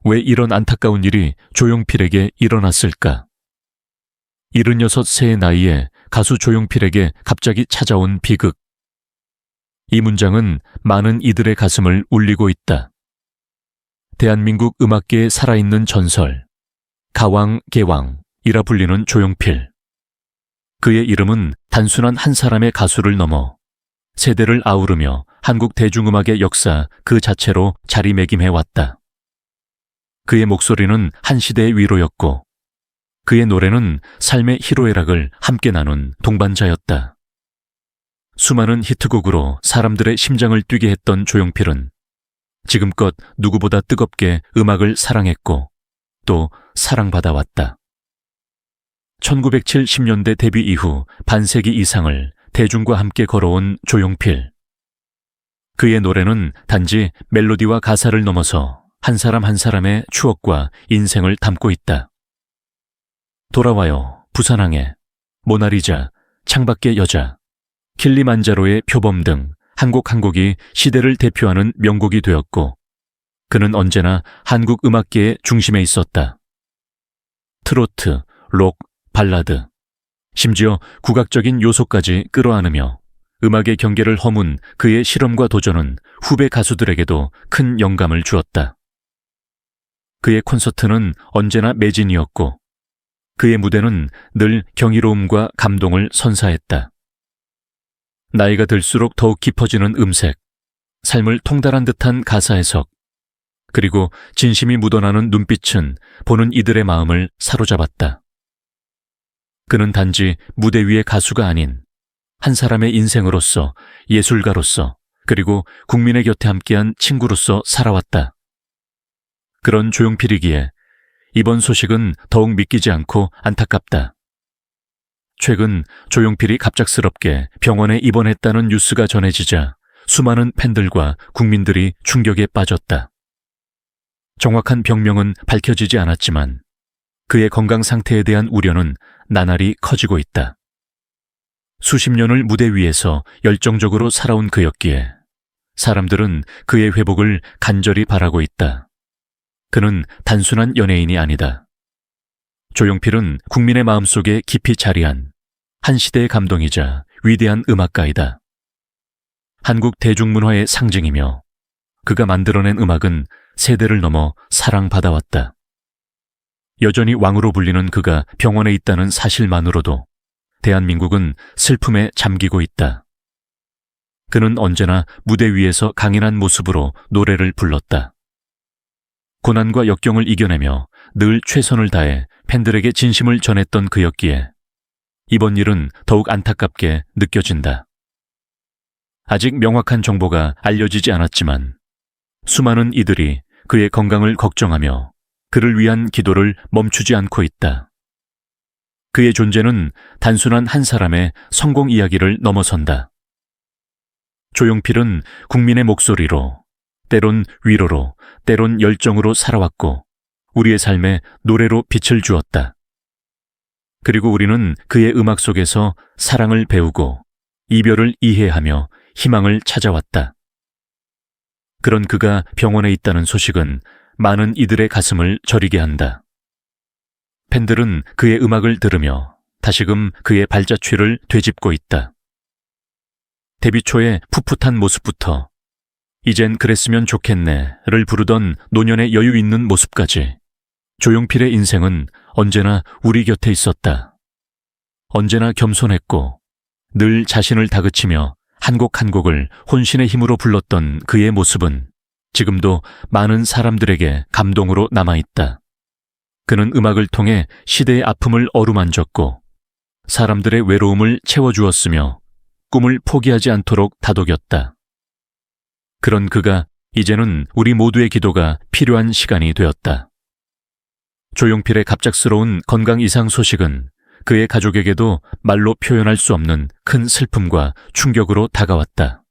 왜 이런 안타까운 일이 조용필에게 일어났을까? 76세의 나이에 가수 조용필에게 갑자기 찾아온 비극. 이 문장은 많은 이들의 가슴을 울리고 있다. 대한민국 음악계에 살아있는 전설, 가왕개왕이라 불리는 조용필. 그의 이름은 단순한 한 사람의 가수를 넘어 세대를 아우르며 한국 대중음악의 역사 그 자체로 자리매김해왔다. 그의 목소리는 한 시대의 위로였고 그의 노래는 삶의 희로애락을 함께 나눈 동반자였다. 수많은 히트곡으로 사람들의 심장을 뛰게 했던 조용필은 지금껏 누구보다 뜨겁게 음악을 사랑했고 또 사랑받아왔다. 1970년대 데뷔 이후 반세기 이상을 대중과 함께 걸어온 조용필. 그의 노래는 단지 멜로디와 가사를 넘어서 한 사람 한 사람의 추억과 인생을 담고 있다. 돌아와요, 부산항해, 모나리자, 창밖의 여자, 킬리만자로의 표범 등 한 곡 한 곡이 시대를 대표하는 명곡이 되었고 그는 언제나 한국 음악계의 중심에 있었다. 트로트, 록, 발라드, 심지어 국악적인 요소까지 끌어안으며 음악의 경계를 허문 그의 실험과 도전은 후배 가수들에게도 큰 영감을 주었다. 그의 콘서트는 언제나 매진이었고 그의 무대는 늘 경이로움과 감동을 선사했다. 나이가 들수록 더욱 깊어지는 음색, 삶을 통달한 듯한 가사 해석, 그리고 진심이 묻어나는 눈빛은 보는 이들의 마음을 사로잡았다. 그는 단지 무대 위의 가수가 아닌 한 사람의 인생으로서, 예술가로서, 그리고 국민의 곁에 함께한 친구로서 살아왔다. 그런 조용필이기에 이번 소식은 더욱 믿기지 않고 안타깝다. 최근 조용필이 갑작스럽게 병원에 입원했다는 뉴스가 전해지자 수많은 팬들과 국민들이 충격에 빠졌다. 정확한 병명은 밝혀지지 않았지만 그의 건강 상태에 대한 우려는 나날이 커지고 있다. 수십 년을 무대 위에서 열정적으로 살아온 그였기에 사람들은 그의 회복을 간절히 바라고 있다. 그는 단순한 연예인이 아니다. 조용필은 국민의 마음속에 깊이 자리한 한 시대의 감동이자 위대한 음악가이다. 한국 대중문화의 상징이며 그가 만들어낸 음악은 세대를 넘어 사랑받아왔다. 여전히 왕으로 불리는 그가 병원에 있다는 사실만으로도 대한민국은 슬픔에 잠기고 있다. 그는 언제나 무대 위에서 강인한 모습으로 노래를 불렀다. 고난과 역경을 이겨내며 늘 최선을 다해 팬들에게 진심을 전했던 그였기에 이번 일은 더욱 안타깝게 느껴진다. 아직 명확한 정보가 알려지지 않았지만 수많은 이들이 그의 건강을 걱정하며 그를 위한 기도를 멈추지 않고 있다. 그의 존재는 단순한 한 사람의 성공 이야기를 넘어선다. 조용필은 국민의 목소리로, 때론 위로로, 때론 열정으로 살아왔고 우리의 삶에 노래로 빛을 주었다. 그리고 우리는 그의 음악 속에서 사랑을 배우고 이별을 이해하며 희망을 찾아왔다. 그런 그가 병원에 있다는 소식은 많은 이들의 가슴을 저리게 한다. 팬들은 그의 음악을 들으며 다시금 그의 발자취를 되짚고 있다. 데뷔 초의 풋풋한 모습부터 이젠 그랬으면 좋겠네를 부르던 노년의 여유 있는 모습까지 조용필의 인생은 언제나 우리 곁에 있었다. 언제나 겸손했고 늘 자신을 다그치며 한 곡 한 곡을 혼신의 힘으로 불렀던 그의 모습은 지금도 많은 사람들에게 감동으로 남아있다. 그는 음악을 통해 시대의 아픔을 어루만졌고 사람들의 외로움을 채워주었으며 꿈을 포기하지 않도록 다독였다. 그런 그가 이제는 우리 모두의 기도가 필요한 시간이 되었다. 조용필의 갑작스러운 건강 이상 소식은 그의 가족에게도 말로 표현할 수 없는 큰 슬픔과 충격으로 다가왔다.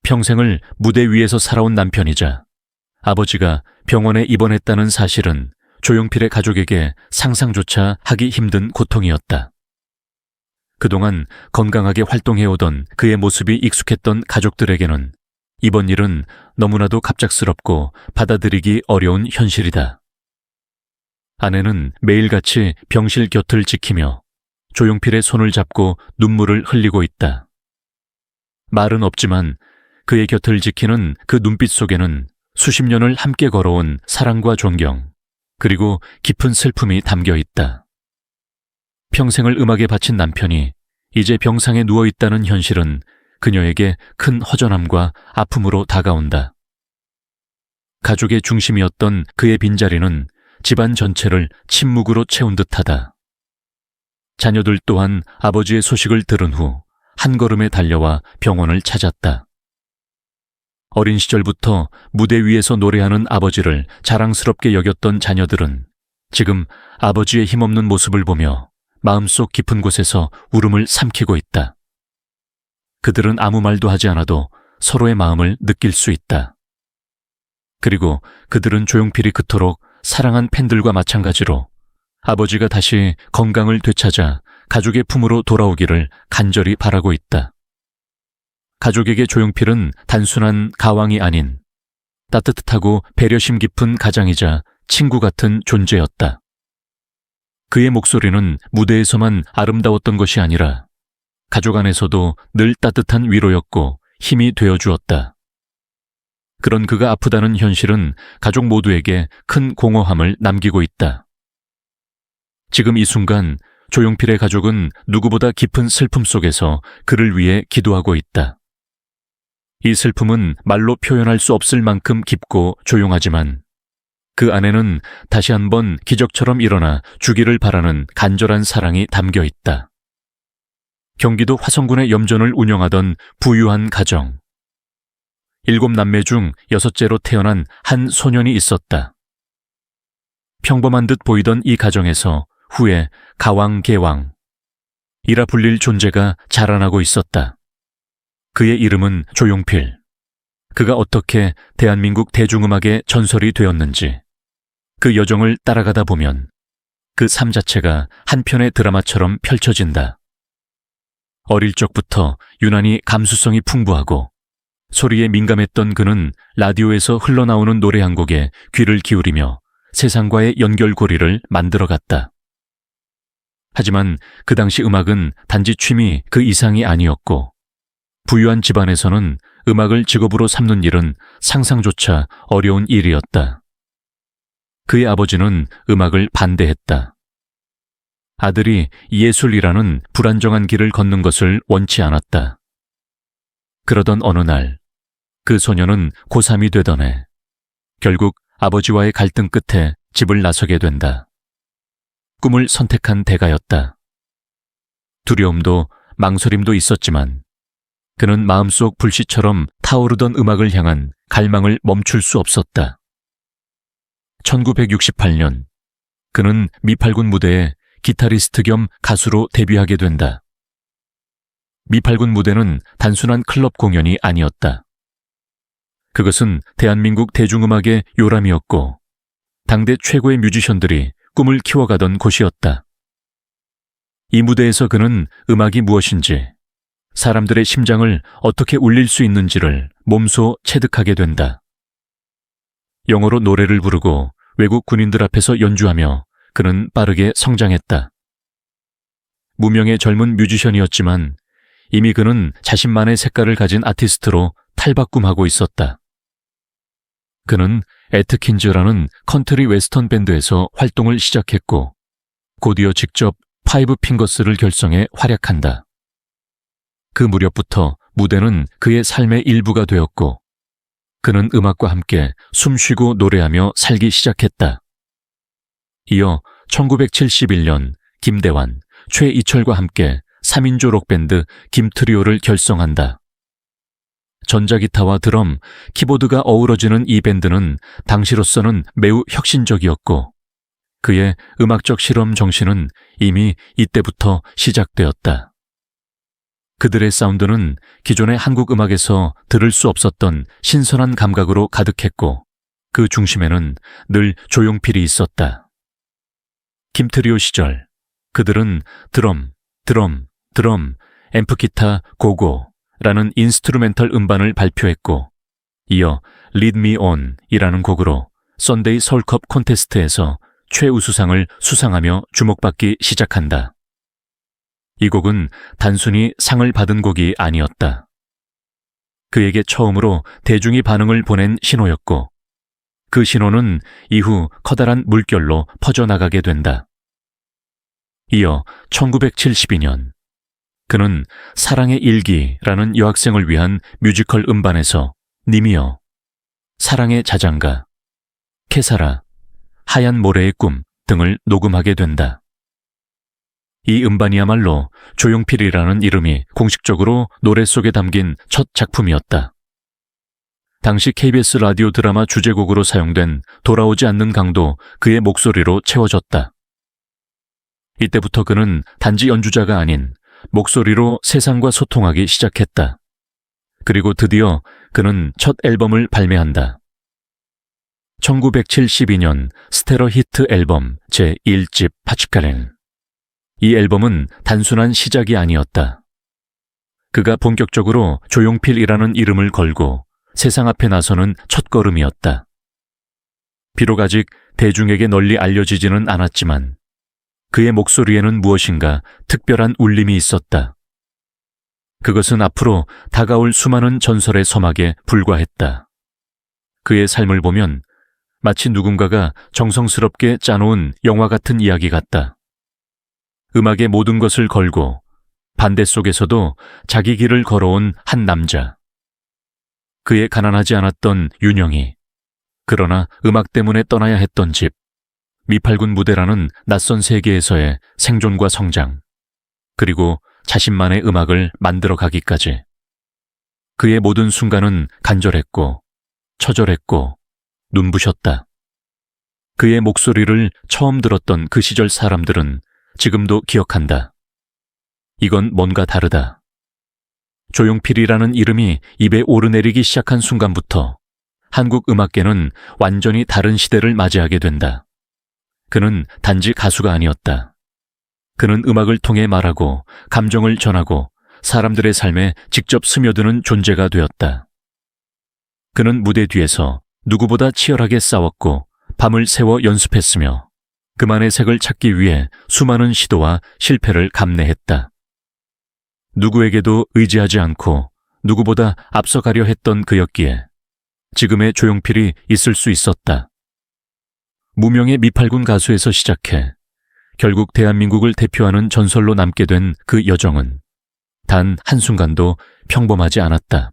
평생을 무대 위에서 살아온 남편이자 아버지가 병원에 입원했다는 사실은 조용필의 가족에게 상상조차 하기 힘든 고통이었다. 그동안 건강하게 활동해오던 그의 모습이 익숙했던 가족들에게는 이번 일은 너무나도 갑작스럽고 받아들이기 어려운 현실이다. 아내는 매일같이 병실 곁을 지키며 조용필의 손을 잡고 눈물을 흘리고 있다. 말은 없지만 그의 곁을 지키는 그 눈빛 속에는 수십 년을 함께 걸어온 사랑과 존경, 그리고 깊은 슬픔이 담겨 있다. 평생을 음악에 바친 남편이 이제 병상에 누워 있다는 현실은 그녀에게 큰 허전함과 아픔으로 다가온다. 가족의 중심이었던 그의 빈자리는 집안 전체를 침묵으로 채운 듯하다. 자녀들 또한 아버지의 소식을 들은 후 한 걸음에 달려와 병원을 찾았다. 어린 시절부터 무대 위에서 노래하는 아버지를 자랑스럽게 여겼던 자녀들은 지금 아버지의 힘없는 모습을 보며 마음속 깊은 곳에서 울음을 삼키고 있다. 그들은 아무 말도 하지 않아도 서로의 마음을 느낄 수 있다. 그리고 그들은 조용필이 그토록 사랑한 팬들과 마찬가지로 아버지가 다시 건강을 되찾아 가족의 품으로 돌아오기를 간절히 바라고 있다. 가족에게 조용필은 단순한 가왕이 아닌 따뜻하고 배려심 깊은 가장이자 친구 같은 존재였다. 그의 목소리는 무대에서만 아름다웠던 것이 아니라 가족 안에서도 늘 따뜻한 위로였고 힘이 되어주었다. 그런 그가 아프다는 현실은 가족 모두에게 큰 공허함을 남기고 있다. 지금 이 순간 조용필의 가족은 누구보다 깊은 슬픔 속에서 그를 위해 기도하고 있다. 이 슬픔은 말로 표현할 수 없을 만큼 깊고 조용하지만 그 안에는 다시 한번 기적처럼 일어나 주기를 바라는 간절한 사랑이 담겨 있다. 경기도 화성군의 염전을 운영하던 부유한 가정. 7남매 중 6째로 태어난 한 소년이 있었다. 평범한 듯 보이던 이 가정에서 후에 가왕개왕, 이라 불릴 존재가 자라나고 있었다. 그의 이름은 조용필. 그가 어떻게 대한민국 대중음악의 전설이 되었는지, 그 여정을 따라가다 보면 그 삶 자체가 한 편의 드라마처럼 펼쳐진다. 어릴 적부터 유난히 감수성이 풍부하고 소리에 민감했던 그는 라디오에서 흘러나오는 노래 한 곡에 귀를 기울이며 세상과의 연결고리를 만들어갔다. 하지만 그 당시 음악은 단지 취미 그 이상이 아니었고 부유한 집안에서는 음악을 직업으로 삼는 일은 상상조차 어려운 일이었다. 그의 아버지는 음악을 반대했다. 아들이 예술이라는 불안정한 길을 걷는 것을 원치 않았다. 그러던 어느 날, 그 소녀는 고3이 되던 해, 결국 아버지와의 갈등 끝에 집을 나서게 된다. 꿈을 선택한 대가였다. 두려움도 망설임도 있었지만 그는 마음속 불씨처럼 타오르던 음악을 향한 갈망을 멈출 수 없었다. 1968년 그는 미팔군 무대에 기타리스트 겸 가수로 데뷔하게 된다. 미팔군 무대는 단순한 클럽 공연이 아니었다. 그것은 대한민국 대중음악의 요람이었고 당대 최고의 뮤지션들이 꿈을 키워가던 곳이었다. 이 무대에서 그는 음악이 무엇인지, 사람들의 심장을 어떻게 울릴 수 있는지를 몸소 체득하게 된다. 영어로 노래를 부르고 외국 군인들 앞에서 연주하며 그는 빠르게 성장했다. 무명의 젊은 뮤지션이었지만 이미 그는 자신만의 색깔을 가진 아티스트로 탈바꿈하고 있었다. 그는 애트킨즈라는 컨트리 웨스턴 밴드에서 활동을 시작했고 곧이어 직접 파이브 핑거스를 결성해 활약한다. 그 무렵부터 무대는 그의 삶의 일부가 되었고 그는 음악과 함께 숨쉬고 노래하며 살기 시작했다. 이어 1971년 김대환, 최이철과 함께 3인조 록밴드 김트리오를 결성한다. 전자기타와 드럼, 키보드가 어우러지는 이 밴드는 당시로서는 매우 혁신적이었고 그의 음악적 실험 정신은 이미 이때부터 시작되었다. 그들의 사운드는 기존의 한국 음악에서 들을 수 없었던 신선한 감각으로 가득했고 그 중심에는 늘 조용필이 있었다. 김트리오 시절 그들은 드럼, 앰프기타, 고고라는 인스트루멘털 음반을 발표했고 이어 Lead Me On 이라는 곡으로 썬데이 서울컵 콘테스트에서 최우수상을 수상하며 주목받기 시작한다. 이 곡은 단순히 상을 받은 곡이 아니었다. 그에게 처음으로 대중이 반응을 보낸 신호였고, 그 신호는 이후 커다란 물결로 퍼져나가게 된다. 이어 1972년, 그는 사랑의 일기라는 여학생을 위한 뮤지컬 음반에서 님이여, 사랑의 자장가, 케사라, 하얀 모래의 꿈 등을 녹음하게 된다. 이 음반이야말로 조용필이라는 이름이 공식적으로 노래 속에 담긴 첫 작품이었다. 당시 KBS 라디오 드라마 주제곡으로 사용된 돌아오지 않는 강도 그의 목소리로 채워졌다. 이때부터 그는 단지 연주자가 아닌 목소리로 세상과 소통하기 시작했다. 그리고 드디어 그는 첫 앨범을 발매한다. 1972년 스테러 히트 앨범 제1집 파치카렌. 이 앨범은 단순한 시작이 아니었다. 그가 본격적으로 조용필이라는 이름을 걸고 세상 앞에 나서는 첫걸음이었다. 비록 아직 대중에게 널리 알려지지는 않았지만 그의 목소리에는 무엇인가 특별한 울림이 있었다. 그것은 앞으로 다가올 수많은 전설의 서막에 불과했다. 그의 삶을 보면 마치 누군가가 정성스럽게 짜놓은 영화 같은 이야기 같다. 음악의 모든 것을 걸고 반대 속에서도 자기 길을 걸어온 한 남자. 그의 가난하지 않았던 윤영이, 그러나 음악 때문에 떠나야 했던 집, 미팔군 무대라는 낯선 세계에서의 생존과 성장, 그리고 자신만의 음악을 만들어 가기까지. 그의 모든 순간은 간절했고, 처절했고, 눈부셨다. 그의 목소리를 처음 들었던 그 시절 사람들은 지금도 기억한다. 이건 뭔가 다르다. 조용필이라는 이름이 입에 오르내리기 시작한 순간부터 한국 음악계는 완전히 다른 시대를 맞이하게 된다. 그는 단지 가수가 아니었다. 그는 음악을 통해 말하고 감정을 전하고 사람들의 삶에 직접 스며드는 존재가 되었다. 그는 무대 뒤에서 누구보다 치열하게 싸웠고 밤을 새워 연습했으며 그만의 색을 찾기 위해 수많은 시도와 실패를 감내했다. 누구에게도 의지하지 않고 누구보다 앞서가려 했던 그였기에 지금의 조용필이 있을 수 있었다. 무명의 미팔군 가수에서 시작해 결국 대한민국을 대표하는 전설로 남게 된 그 여정은 단 한순간도 평범하지 않았다.